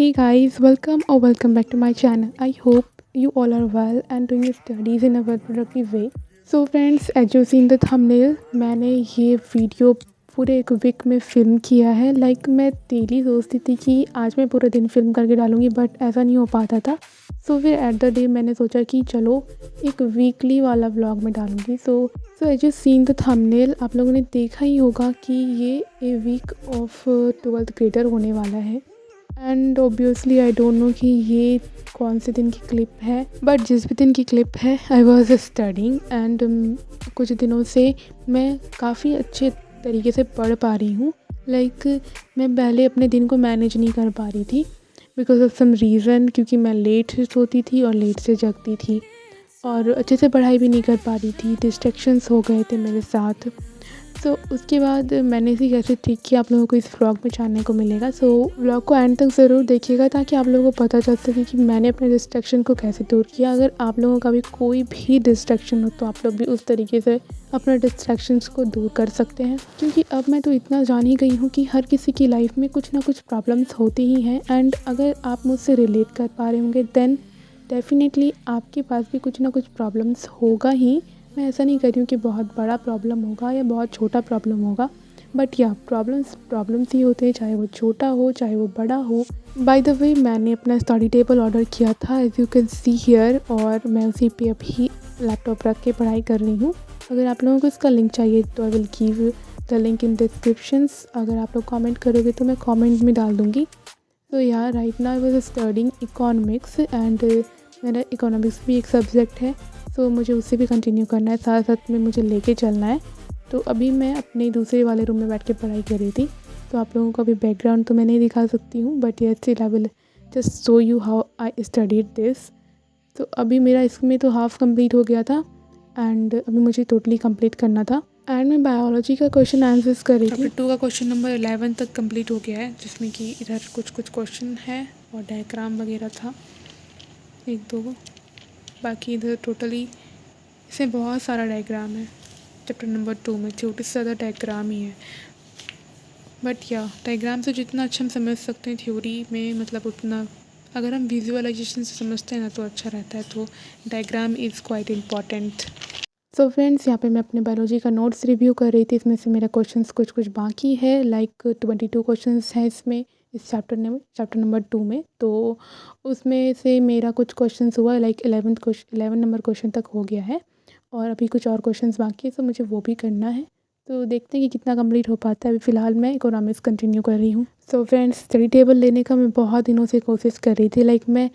Hey guys, welcome back to my channel. I hope you all are well and doing your studies in a well productive way. So friends, as you see in the thumbnail, मैंने ये video पूरे एक week में film किया है। मैं daily सोचती थी कि आज मैं पूरा दिन फ़िल्म करके डालूँगी, बट ऐसा नहीं हो पाता था। सो फिर एट द डे मैंने सोचा कि चलो एक वीकली वाला व्लॉग में डालूँगी। So as you seen the thumbnail, आप लोगों ने देखा ही होगा कि ये a week of 12th grader होने वाला है। And obviously I don't know कि ये कौन से दिन की क्लिप है, बट जिस भी दिन की क्लिप है आई वॉज स्टडिंग एंड कुछ दिनों से मैं काफ़ी अच्छे तरीके से पढ़ पा रही हूँ। मैं पहले अपने दिन को मैनेज नहीं कर पा रही थी बिकॉज ऑफ सम रीज़न, क्योंकि मैं लेट से सोती थी और लेट से जगती थी और अच्छे से पढ़ाई भी नहीं कर पा रही थी। डिस्ट्रैक्शंस हो गए थे मेरे साथ। सो उसके बाद मैंने इसी कैसे ठीक किया, आप लोगों को इस व्लॉग में जानने को मिलेगा। सो व्लॉग को एंड तक ज़रूर देखिएगा ताकि आप लोगों को पता चल सके कि मैंने अपने डिस्ट्रैक्शन को कैसे दूर किया। अगर आप लोगों का भी कोई भी डिस्ट्रैक्शन हो तो आप लोग भी उस तरीके से अपने डिस्ट्रैक्शंस को दूर कर सकते हैं, क्योंकि अब मैं तो इतना जान ही गई हूँ कि हर किसी की लाइफ में कुछ ना कुछ प्रॉब्लम्स होती ही हैं। एंड अगर आप मुझसे रिलेट कर पा रहे होंगे देन डेफिनेटली आपके पास भी कुछ ना कुछ प्रॉब्लम्स होगा ही। मैं ऐसा नहीं कर रही हूँ कि बहुत बड़ा प्रॉब्लम होगा या बहुत छोटा प्रॉब्लम होगा, बट या प्रॉब्लम्स ही होते हैं, चाहे वो छोटा हो चाहे वो बड़ा हो। बाय द वे, मैंने अपना स्टडी टेबल ऑर्डर किया था as you can see here, और मैं उसी पे अभी लैपटॉप रख के पढ़ाई कर रही हूँ। अगर आप लोगों को इसका लिंक चाहिए तो I will give the link in descriptions. अगर आप लोग कमेंट करोगे तो मैं कमेंट में डाल दूँगी। तो यार right now I was studying economics and मेरा इकोनॉमिक्स भी एक सब्जेक्ट है, तो मुझे उससे भी कंटिन्यू करना है, साथ साथ में मुझे लेके चलना है। तो अभी मैं अपने दूसरे वाले रूम में बैठ के पढ़ाई कर रही थी। तो आप लोगों को अभी बैकग्राउंड तो मैं नहीं दिखा सकती हूँ, but yes still I will just show you how I studied this. तो अभी मेरा इसमें तो हाफ़ कंप्लीट हो गया था एंड अभी मुझे टोटली कंप्लीट करना था। एंड मैं बायोलॉजी का क्वेश्चन आंसर्स कर रही थी। चैप्टर 2 का क्वेश्चन नंबर 11 तक कंप्लीट हो गया है, जिसमें कि इधर कुछ क्वेश्चन है और डायग्राम वगैरह था एक दो। बाकी इधर टोटली इसमें बहुत सारा डायग्राम है। चैप्टर नंबर 2 में छोटे से ज़्यादा डायग्राम ही है, बट या डायग्राम से जितना अच्छा हम समझ सकते हैं थ्योरी में, मतलब उतना अगर हम विजुअलाइजेशन से समझते हैं ना तो अच्छा रहता है। तो diagram is quite important. So friends, यहाँ पे मैं अपने बायोलॉजी का नोट्स रिव्यू कर रही थी। इसमें से मेरा क्वेश्चंस कुछ बाकी है, 22 क्वेश्चंस हैं इसमें, इस चैप्टर नंबर 2 में। तो उसमें से मेरा कुछ क्वेश्चंस हुआ 11 नंबर क्वेश्चन तक हो गया है और अभी कुछ और क्वेश्चंस बाकी है, तो मुझे वो भी करना है। तो देखते हैं कि कितना कंप्लीट हो पाता है। अभी फ़िलहाल मैं इकोनॉमिक्स कंटिन्यू कर रही हूँ। सो फ्रेंड्स, स्टडी टेबल लेने का मैं बहुत दिनों से कोशिश कर रही थी।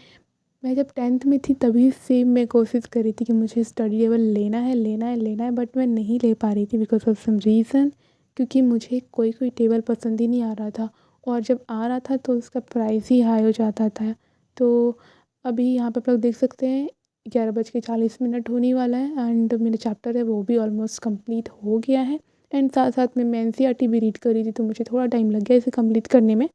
मैं जब 10th में थी तभी से मैं कोशिश कर रही थी कि मुझे स्टडी टेबल लेना है, बट मैं नहीं ले पा रही थी बिकॉज ऑफ सम रीज़न, क्योंकि मुझे कोई टेबल पसंद ही नहीं आ रहा था, और जब आ रहा था तो उसका प्राइस ही हाई हो जाता था। तो अभी यहाँ पे आप लोग देख सकते हैं 11:40 होने वाला है एंड मेरा चैप्टर है वो भी ऑलमोस्ट कंप्लीट हो गया है। एंड साथ साथ में मैं एनसीईआरटी भी रीड कर रही थी, तो मुझे थोड़ा टाइम लग गया इसे कंप्लीट करने में।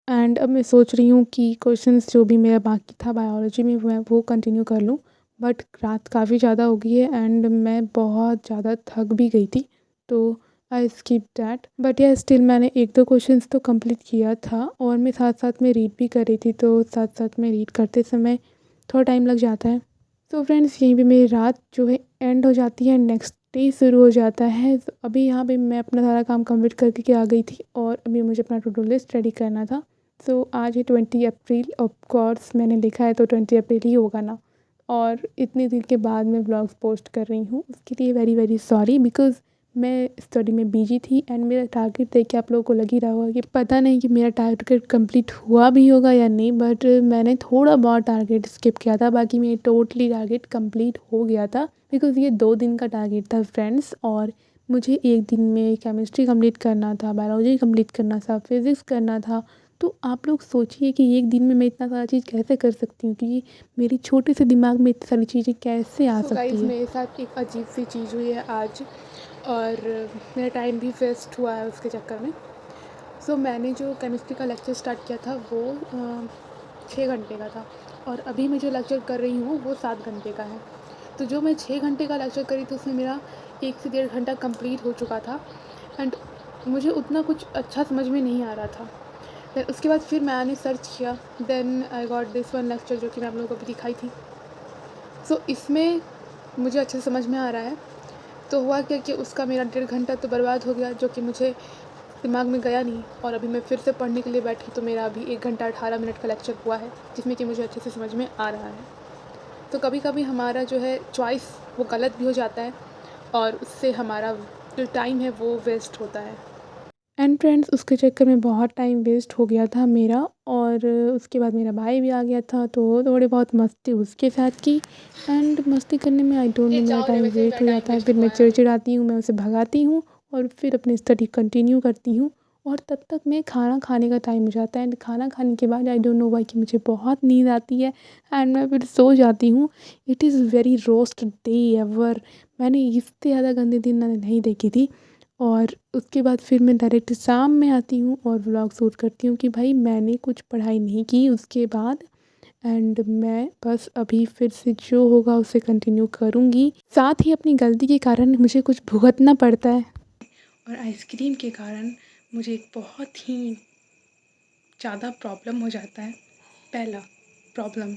एंड अब मैं सोच रही हूँ कि क्वेश्चंस जो भी मेरा बाकी था बायोलॉजी में मैं वो कंटिन्यू कर लूँ, बट रात काफ़ी ज़्यादा हो गई है एंड मैं बहुत ज़्यादा थक भी गई थी, तो आई स्किप डैट। बट या स्टिल मैंने एक दो क्वेश्चंस तो कंप्लीट किया था और मैं साथ साथ में रीड भी कर रही थी, तो साथ साथ में रीड करते समय थोड़ा टाइम लग जाता है। तो फ्रेंड्स, यहीं पे मेरी रात जो है एंड हो जाती है, नेक्स्ट डे शुरू हो जाता है। तो अभी यहाँ पे मैं अपना सारा काम कंप्लीट करके आ गई थी और अभी मुझे अपना टू डू लिस्ट रेडी करना था। सो आज है 20 अप्रैल, ऑफ कोर्स मैंने लिखा है तो 20 अप्रैल ही होगा ना, और इतने दिन के बाद मैं व्लॉग्स पोस्ट कर रही हूँ, उसके लिए वेरी वेरी सॉरी बिकॉज़ मैं स्टडी में बिजी थी एंड मेरा टारगेट देख के आप लोगों को लग ही रहा होगा कि पता नहीं कि मेरा टारगेट कंप्लीट हुआ भी होगा या नहीं, बट मैंने थोड़ा बहुत टारगेट स्किप किया था, बाकी मेरा टोटली टारगेट कंप्लीट हो गया था बिकॉज़ ये 2 दिन का टारगेट था फ्रेंड्स, और मुझे एक दिन में केमिस्ट्री कंप्लीट करना था, बायोलॉजी कंप्लीट करना था, फिज़िक्स करना था। तो आप लोग सोचिए कि एक दिन में मैं इतना सारा चीज़ कैसे कर सकती हूँ, क्योंकि मेरी छोटे से दिमाग में इतनी सारी चीज़ें कैसे आ सकती है। मेरे साथ एक अजीब सी चीज़ हुई है आज, और मेरा टाइम भी वेस्ट हुआ है उसके चक्कर में। सो मैंने जो केमिस्ट्री का लेक्चर स्टार्ट किया था वो 6 घंटे का था, और अभी मैं जो लेक्चर कर रही हूँ वो 7 घंटे का है। तो जो मैं 6 घंटे का लेक्चर करी तो उसमें मेरा 1 से 1.5 घंटा कंप्लीट हो चुका था एंड मुझे उतना कुछ अच्छा समझ में नहीं आ रहा था। फिर उसके बाद फिर मैंने सर्च किया, then I got this one lecture जो कि मैं आप लोगों को भी दिखाई थी। सो इसमें मुझे अच्छे से समझ में आ रहा है। तो हुआ क्या कि उसका मेरा 1.5 घंटा तो बर्बाद हो गया, जो कि मुझे दिमाग में गया नहीं। और अभी मैं फिर से पढ़ने के लिए बैठी तो मेरा अभी 1 घंटा 18 मिनट का लेक्चर हुआ है, जिसमें कि मुझे अच्छे से समझ में आ रहा है। तो कभी कभी हमारा जो है चॉइस वो गलत भी हो जाता है और उससे हमारा जो टाइम है वो वेस्ट होता है। एंड फ्रेंड्स, उसके चक्कर में बहुत टाइम वेस्ट हो गया था मेरा। और उसके बाद मेरा भाई भी आ गया था, तो थोड़ी बहुत मस्ती उसके साथ की। एंड मस्ती करने में आई डोंट नो मेरा टाइम वेस्ट हो जाता है। फिर मैं चिड़चिड़ाती हूँ, मैं उसे भगाती हूँ और फिर अपनी स्टडी कंटिन्यू करती हूँ। और तब तक मैं खाना खाने का टाइम हो जाता है। एंड खाना खाने के बाद आई डोंट नो वाई कि मुझे बहुत नींद आती है एंड मैं फिर सो जाती हूँ। It is very roast day ever. मैंने इससे ज़्यादा गंदी दिन नहीं देखी थी। और उसके बाद फिर मैं डायरेक्ट शाम में आती हूँ और व्लॉग शूट करती हूँ कि भाई मैंने कुछ पढ़ाई नहीं की उसके बाद। एंड मैं बस अभी फिर से जो होगा उसे कंटिन्यू करूँगी। साथ ही अपनी गलती के कारण मुझे कुछ भुगतना पड़ता है। और आइसक्रीम के कारण मुझे एक बहुत ही ज़्यादा प्रॉब्लम हो जाता है। पहला प्रॉब्लम,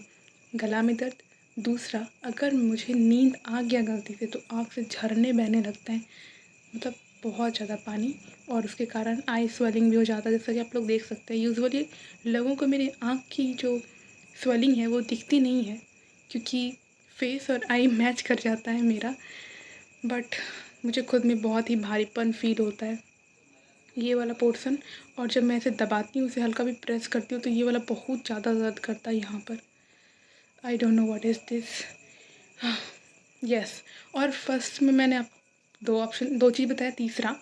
गला में दर्द। दूसरा, अगर मुझे नींद आ गया गलती से तो आँख से झरने बहने लगते हैं, मतलब बहुत ज़्यादा पानी। और उसके कारण आई स्वेलिंग भी हो जाता है, जैसा कि आप लोग देख सकते हैं। यूजुअली लोगों को मेरी आँख की जो स्वेलिंग है वो दिखती नहीं है, क्योंकि फेस और आई मैच कर जाता है मेरा। बट मुझे खुद में बहुत ही भारीपन फील होता है ये वाला पोर्शन। और जब मैं इसे दबाती हूँ, उसे हल्का भी प्रेस करती हूँ, तो ये वाला बहुत ज़्यादा दर्द करता है यहाँ पर। I don't know what is this. Yes. और फर्स्ट में मैंने आप दो चीज़ बताया। तीसरा,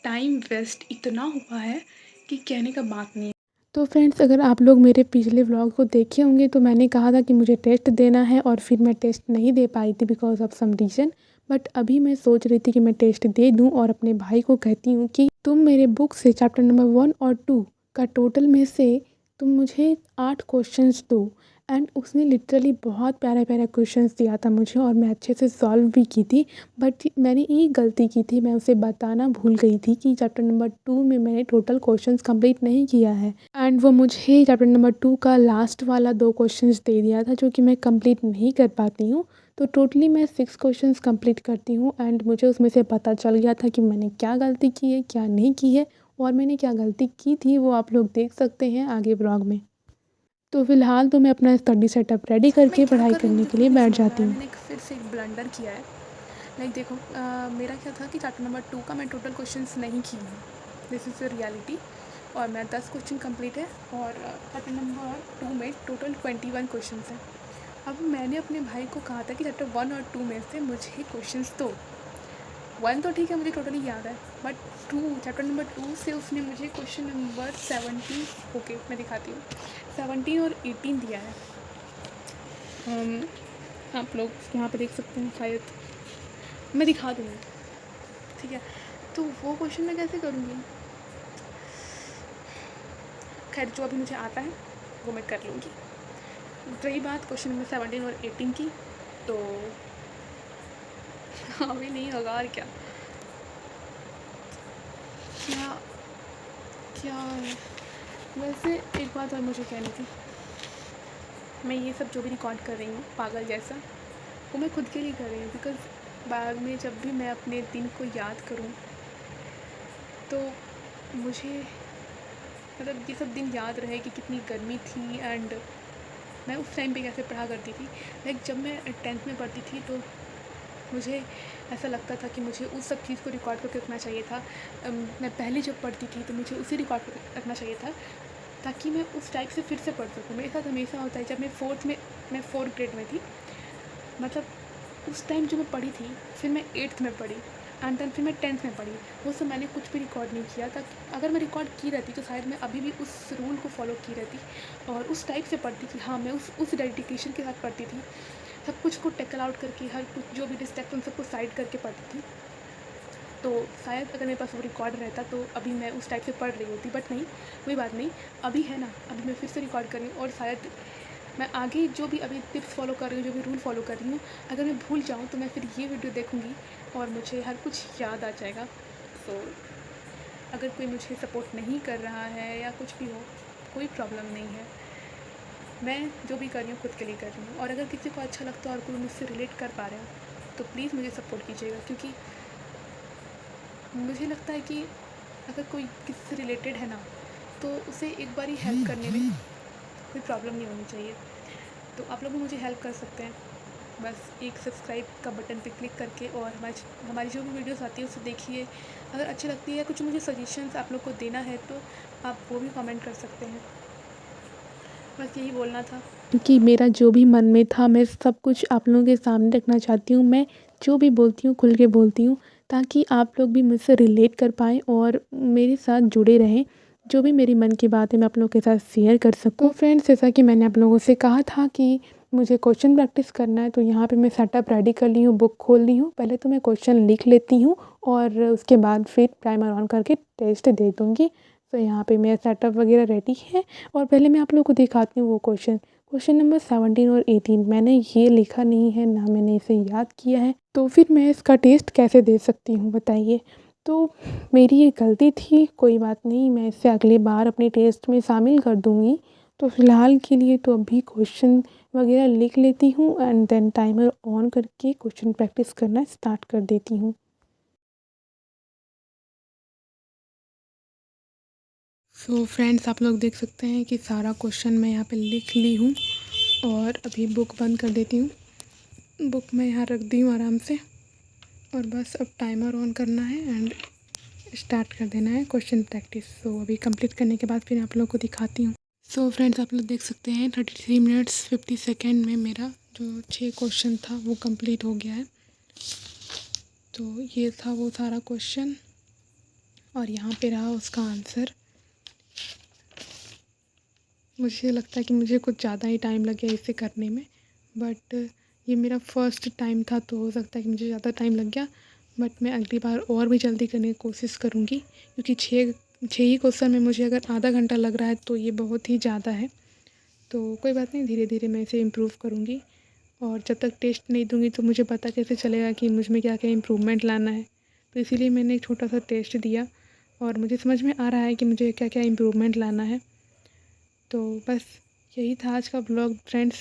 टाइम वेस्ट इतना हुआ है कि कहने का बात नहीं है। तो फ्रेंड्स, अगर आप लोग मेरे पिछले व्लॉग को देखे होंगे तो मैंने कहा था कि मुझे टेस्ट देना है और फिर मैं टेस्ट नहीं दे पाई थी because of some reason. But अभी मैं सोच रही थी कि मैं टेस्ट दे दूं और अपने भाई को कहती हूँ कि तुम मेरे बुक से चैप्टर नंबर 1 और 2 का टोटल में से तुम मुझे 8 क्वेश्चंस दो। एंड उसने लिटरली बहुत प्यारा प्यारा क्वेश्चंस दिया था मुझे और मैं अच्छे से सॉल्व भी की थी। बट मैंने एक गलती की थी, मैं उसे बताना भूल गई थी कि चैप्टर नंबर 2 में मैंने टोटल क्वेश्चंस कंप्लीट नहीं किया है। एंड वो मुझे चैप्टर नंबर 2 का लास्ट वाला 2 क्वेश्चंस दे दिया था, जो कि मैं कंप्लीट नहीं कर पाती हूँ। तो टोटली मैं 6 क्वेश्चंस कंप्लीट करती हूँ। एंड मुझे उसमें से पता चल गया था कि मैंने क्या गलती की है, क्या नहीं की है। और मैंने क्या गलती की थी वो आप लोग देख सकते हैं आगे ब्लॉग में। तो फ़िलहाल तो मैं अपना स्टडी सेटअप रेडी करके पढ़ाई करने के लिए बैठ जाती हूँ। मैंने फिर से एक ब्लंडर किया है। लाइक देखो, मेरा क्या था कि चैप्टर नंबर 2 का मैं टोटल क्वेश्चंस नहीं की हूँ। This is the reality. और मैं 10 क्वेश्चन कंप्लीट है और चैप्टर नंबर 2 में टोटल 21 क्वेश्चंस हैं। अब मैंने अपने भाई को कहा था कि चैप्टर 1 और 2 में से मुझे क्वेश्चंस दो। 1 तो ठीक है, मुझे टोटली याद है, बट 2 चैप्टर नंबर 2 से उसने मुझे क्वेश्चन नंबर 17, ओके मैं दिखाती हूँ, 17 और 18 दिया है। आप लोग यहाँ पे देख सकते हैं, शायद मैं दिखा दूँगी, ठीक है। तो वो क्वेश्चन मैं कैसे करूँगी? खैर, जो अभी मुझे आता है वो मैं कर लूँगी। रही बात क्वेश्चन नंबर 17 और 18 की, तो अभी नहीं होगा और क्या क्या क्या है। वैसे एक बात और मुझे कहनी थी, मैं ये सब जो भी रिकॉर्ड कर रही हूँ पागल जैसा, वो मैं खुद के लिए कर रही हूँ। बिकॉज़ बाद में जब भी मैं अपने दिन को याद करूँ तो मुझे मतलब ये सब दिन याद रहे कि कितनी गर्मी थी एंड मैं उस टाइम पे कैसे पढ़ा करती थी। लाइक जब मैं 10th में पढ़ती थी तो मुझे ऐसा लगता था कि मुझे उस सब चीज़ को रिकॉर्ड करके रखना चाहिए था। मैं पहले जब पढ़ती थी तो मुझे उसे रिकॉर्ड करके रखना चाहिए था, ताकि मैं उस टाइप से फिर से पढ़ सकूँ। मेरे साथ हमेशा होता है, जब मैं 4th ग्रेड में थी, मतलब उस टाइम जो मैं पढ़ी थी, फिर मैं 8th में पढ़ी एंड देन फिर मैं 10th में पढ़ी, वो सब मैंने कुछ भी रिकॉर्ड नहीं किया। ताकि अगर मैं रिकॉर्ड की रहती तो शायद मैं अभी भी उस रूल को फॉलो की रहती और उस टाइप से पढ़ती कि हाँ, मैं उस डेडिकेशन के साथ पढ़ती थी, सब कुछ को टैकल आउट करके, हर कुछ जो भी डिस्ट्रैक्शन सबको साइड करके पढ़ती थी। तो शायद अगर मेरे पास वो रिकॉर्ड रहता तो अभी मैं उस टाइप से पढ़ रही होती। बट नहीं, कोई बात नहीं, अभी है ना, अभी मैं फिर से रिकॉर्ड कर रही हूँ और शायद मैं आगे जो भी अभी टिप्स फॉलो कर रही हूँ, जो भी रूल फॉलो कर रही हूँ, अगर मैं भूल जाऊँ तो मैं फिर ये वीडियो देखूँगी और मुझे हर कुछ याद आ जाएगा। तो अगर कोई मुझे सपोर्ट नहीं कर रहा है या कुछ भी हो, कोई प्रॉब्लम नहीं है। मैं जो भी कर रही हूँ खुद के लिए कर रही हूँ, और अगर किसी को अच्छा लगता है और कोई मुझसे रिलेट कर पा रहे हो तो प्लीज़ मुझे सपोर्ट कीजिएगा, क्योंकि मुझे लगता है कि अगर कोई किसी से रिलेटेड है ना, तो उसे एक बार ही हेल्प करने में कोई प्रॉब्लम नहीं होनी चाहिए। तो आप लोग भी मुझे हेल्प कर सकते हैं, बस एक सब्सक्राइब का बटन पे क्लिक करके, और हमारी जो भी वीडियोस आती है उसे देखिए। अगर अच्छी लगती है, कुछ मुझे सजेशंस आप लोग को देना है तो आप वो भी कमेंट कर सकते हैं। बस यही बोलना था, क्योंकि मेरा जो भी मन में था मैं सब कुछ आप लोगों के सामने रखना चाहती हूँ। मैं जो भी बोलती हूँ खुल के बोलती हूँ, ताकि आप लोग भी मुझसे रिलेट कर पाएँ और मेरे साथ जुड़े रहें। जो भी मेरी मन की बात है मैं आप लोगों के साथ शेयर कर सकूँ। फ्रेंड्स, जैसा कि मैंने आप लोगों से कहा था कि मुझे क्वेश्चन प्रैक्टिस करना है, तो यहाँ पे मैं सेटअप रेडी कर ली हूँ, बुक खोल ली हूँ। पहले तो मैं क्वेश्चन लिख लेती हूँ और उसके बाद फिर टाइमर ऑन करके टेस्ट दे दूँगी। तो यहाँ पे मेरा सेटअप वगैरह रेडी है, और पहले मैं आप लोगों को दिखाती हूँ वो क्वेश्चन नंबर 17 और 18 मैंने ये लिखा नहीं है, ना मैंने इसे याद किया है, तो फिर मैं इसका टेस्ट कैसे दे सकती हूँ बताइए। तो मेरी ये गलती थी, कोई बात नहीं, मैं इसे अगली बार अपने टेस्ट में शामिल कर दूँगी। तो फ़िलहाल के लिए तो अभी क्वेश्चन वगैरह लिख लेती हूँ एंड देन टाइमर ऑन करके क्वेश्चन प्रैक्टिस करना स्टार्ट कर देती हूँ। सो फ्रेंड्स, आप लोग देख सकते हैं कि सारा क्वेश्चन मैं यहाँ पे लिख ली हूँ, और अभी बुक बंद कर देती हूँ। बुक मैं यहाँ रख दी हूँ आराम से, और बस अब टाइमर ऑन करना है एंड स्टार्ट कर देना है क्वेश्चन प्रैक्टिस। सो अभी कंप्लीट करने के बाद फिर आप लोग को दिखाती हूँ। सो फ्रेंड्स, आप लोग देख सकते हैं 33 मिनट्स 50 सेकेंड में मेरा जो 6 क्वेश्चन था वो कंप्लीट हो गया है। तो ये था वो सारा क्वेश्चन, और यहाँ पे रहा उसका आंसर। मुझे लगता है कि मुझे कुछ ज़्यादा ही टाइम लग गया इसे करने में, बट ये मेरा फर्स्ट टाइम था तो हो सकता है कि मुझे ज़्यादा टाइम लग गया। बट मैं अगली बार और भी जल्दी करने की कोशिश करूँगी, क्योंकि छः ही क्वेश्चन में मुझे अगर आधा घंटा लग रहा है तो ये बहुत ही ज़्यादा है। तो कोई बात नहीं, धीरे धीरे मैं इसे इम्प्रूव करूँगी, और जब तक टेस्ट नहीं दूँगी तो मुझे पता कैसे चलेगा कि मुझ में क्या क्या इम्प्रूवमेंट लाना है। तो इसीलिए मैंने एक छोटा सा टेस्ट दिया, और मुझे समझ में आ रहा है कि मुझे क्या क्या इम्प्रूवमेंट लाना है। तो बस यही था आज का ब्लॉग फ्रेंड्स।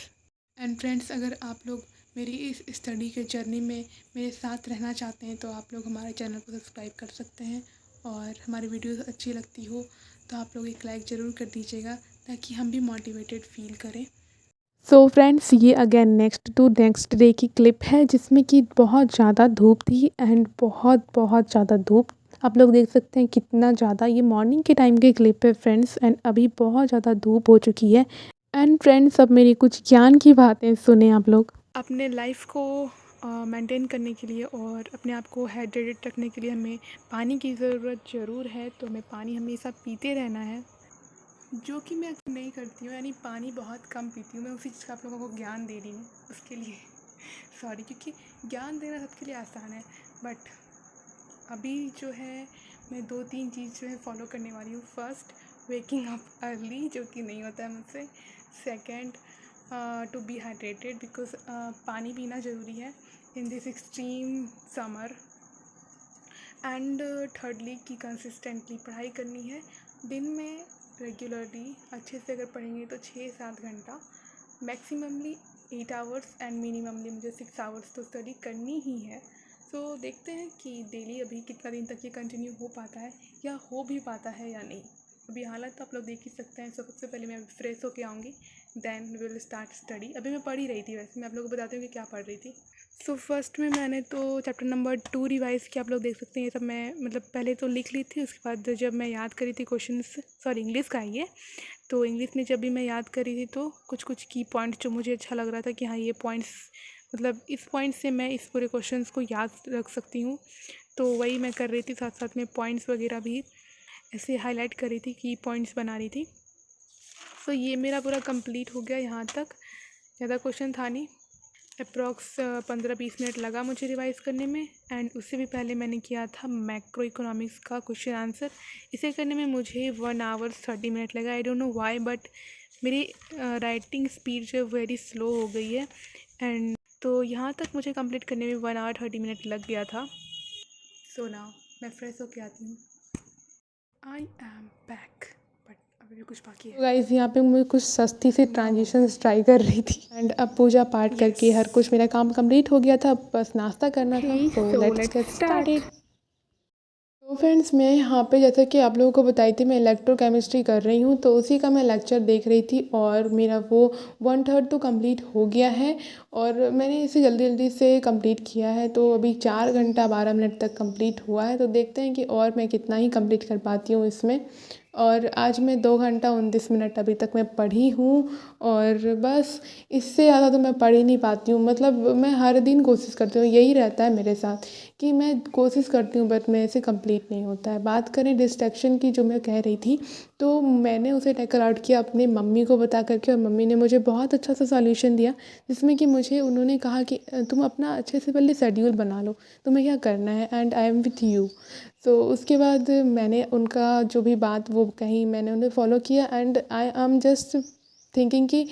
एंड फ्रेंड्स, अगर आप लोग मेरी इस स्टडी के जर्नी में मेरे साथ रहना चाहते हैं तो आप लोग हमारे चैनल को सब्सक्राइब कर सकते हैं, और हमारी वीडियोस अच्छी लगती हो तो आप लोग एक लाइक ज़रूर कर दीजिएगा, ताकि हम भी मोटिवेटेड फील करें। सो फ्रेंड्स, ये अगेन नेक्स्ट डे की क्लिप है, जिसमें कि बहुत ज़्यादा धूप थी एंड बहुत बहुत ज़्यादा धूप। आप लोग देख सकते हैं कितना ज़्यादा, ये मॉर्निंग के टाइम की क्लिप है फ्रेंड्स, एंड अभी बहुत ज़्यादा धूप हो चुकी है। एंड फ्रेंड्स, अब मेरी कुछ ज्ञान की बातें सुने आप लोग। अपने लाइफ को मेंटेन करने के लिए और अपने आप को हाइड्रेटेड रखने के लिए हमें पानी की ज़रूरत ज़रूर है, तो हमें पानी हमेशा पीते रहना है, जो कि मैं नहीं करती हूँ, यानी पानी बहुत कम पीती हूँ। मैं उसी चीज़ का आप लोगों को ज्ञान दे रही हूँ उसके लिए सॉरी, क्योंकि ज्ञान देना सबके लिए आसान है, बट अभी जो है मैं 2-3 चीज़ जो है फॉलो करने वाली हूँ। फर्स्ट, वेकिंग अप अर्ली, जो कि नहीं होता है मुझसे। Second, to be hydrated, because पानी पीना ज़रूरी है in this extreme summer. And thirdly, कि कंसिस्टेंटली पढ़ाई करनी है। दिन में रेगुलरली अच्छे से अगर पढ़ेंगे तो 6-7 घंटा, मैक्सिममली 8 आवर्स, एंड मिनिममली मुझे 6 आवर्स तो स्टडी करनी ही है। सो देखते हैं कि डेली अभी कितना दिन तक ये कंटिन्यू हो पाता है, या हो भी पाता है या नहीं। अभी हालत तो आप लोग देख ही सकते हैं। सबसे पहले मैं फ्रेश होके आऊँगी, देन विल स्टार्ट स्टडी। अभी मैं पढ़ ही रही थी, वैसे मैं आप लोगों को बताती हूँ कि क्या पढ़ रही थी। सो फर्स्ट में मैंने तो चैप्टर नंबर 2 रिवाइज़ किया। आप लोग देख सकते हैं ये सब मैं मतलब पहले तो लिख ली थी, उसके बाद जब मैं याद करी थी क्वेश्चंस, सॉरी इंग्लिश का है ये, तो इंग्लिश में जब भी मैं याद करी थी तो कुछ कुछ की पॉइंट्स जो मुझे अच्छा लग रहा था कि हाँ ये पॉइंट्स, मतलब इस पॉइंट से मैं इस पूरे क्वेश्चंस को याद रख सकती हूँ, तो वही मैं कर रही थी। साथ साथ में पॉइंट्स वगैरह भी ऐसे हाईलाइट कर रही थी, की पॉइंट्स बना रही थी। सो ये मेरा पूरा कंप्लीट हो गया यहाँ तक, ज़्यादा क्वेश्चन था नहीं। अप्रॉक्स 15-20 मिनट लगा मुझे रिवाइज़ करने में, एंड उससे भी पहले मैंने किया था मैक्रो इकोनॉमिक्स का क्वेश्चन आंसर। इसे करने में मुझे 1 आवर 30 मिनट लगा। I don't know why, but मेरी राइटिंग स्पीड जो है वेरी स्लो हो गई है, एंड तो यहाँ तक मुझे कंप्लीट करने में 1 आवर 30 मिनट लग गया था। सो नाउ मैं फ्रेश होके आती हूँ। आई एम बैक, बट अब अभी कुछ बाकी है। तो गाइस यहाँ पे मैं कुछ सस्ती सी ट्रांजिशंस ट्राई कर रही थी एंड अब पूजा पाठ करके हर कुछ मेरा काम कंप्लीट हो गया था, अब बस नाश्ता करना था। So let's get started. तो फ्रेंड्स, मैं यहाँ पे जैसा कि आप लोगों को बताई थी, मैं इलेक्ट्रोकेमिस्ट्री कर रही हूँ, तो उसी का मैं लेक्चर देख रही थी और मेरा वो 1/3 तो कंप्लीट हो गया है और मैंने इसे जल्दी जल्दी से कंप्लीट किया है। तो अभी 4 घंटा 12 मिनट तक कंप्लीट हुआ है, तो देखते हैं कि और मैं कितना ही कंप्लीट कर पाती हूँ इसमें। और आज मैं 2 घंटा 29 मिनट अभी तक मैं पढ़ी हूँ और बस इससे ज़्यादा तो मैं पढ़ ही नहीं पाती हूँ। मतलब मैं हर दिन कोशिश करती हूँ, यही रहता है मेरे साथ कि मैं कोशिश करती हूँ बट मेरे से कंप्लीट नहीं होता है। बात करें डिस्ट्रैक्शन की, जो मैं कह रही थी, तो मैंने उसे टैकल आउट किया अपनी मम्मी को बता करके और मम्मी ने मुझे बहुत अच्छा सा सॉल्यूशन दिया, जिसमें कि मुझे उन्होंने कहा कि तुम अपना अच्छे से पहले शेड्यूल बना लो, तुम्हें क्या करना है and I am with you. तो उसके बाद मैंने उनका जो भी बात वो कही, मैंने उन्हें फॉलो किया and I am just thinking कि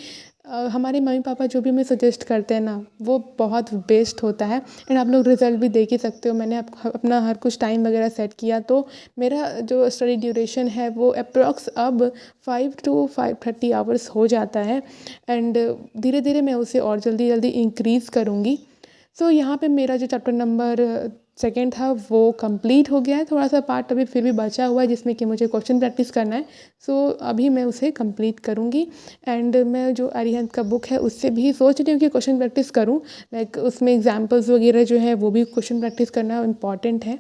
हमारे मम्मी पापा जो भी हमें सजेस्ट करते हैं ना, वो बहुत बेस्ट होता है एंड आप लोग रिज़ल्ट भी देख ही सकते हो। मैंने अपना हर कुछ टाइम वगैरह सेट किया, तो मेरा जो स्टडी ड्यूरेशन है वो अप्रॉक्स अब 5 to 5:30 आवर्स हो जाता है एंड धीरे धीरे मैं उसे और जल्दी जल्दी इंक्रीज़ करूँगी। सो यहाँ पे मेरा जो चैप्टर नंबर 2 था वो कंप्लीट हो गया है। थोड़ा सा पार्ट अभी फिर भी बचा हुआ है जिसमें कि मुझे क्वेश्चन प्रैक्टिस करना है। सो अभी मैं उसे कंप्लीट करूँगी एंड मैं जो अरिहंत का बुक है उससे भी सोच रही हूँ कि क्वेश्चन प्रैक्टिस करूँ। लाइक उसमें एग्जाम्पल्स वगैरह जो है वो भी क्वेश्चन प्रैक्टिस करना इम्पॉर्टेंट है।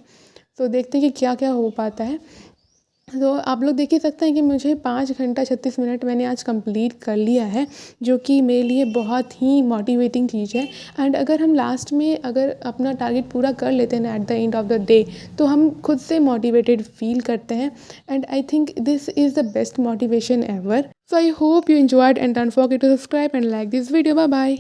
तो देखते हैं कि क्या क्या हो पाता है। तो आप लोग देख ही सकते हैं कि मुझे 5 घंटा 36 मिनट मैंने आज कंप्लीट कर लिया है, जो कि मेरे लिए बहुत ही मोटिवेटिंग चीज़ है। एंड अगर हम लास्ट में अगर अपना टारगेट पूरा कर लेते हैं ना at the end of the day, तो हम खुद से मोटिवेटेड फील करते हैं and I think this is the best motivation ever. So I hope you enjoyed and don't forget to subscribe and like this video. Bye bye.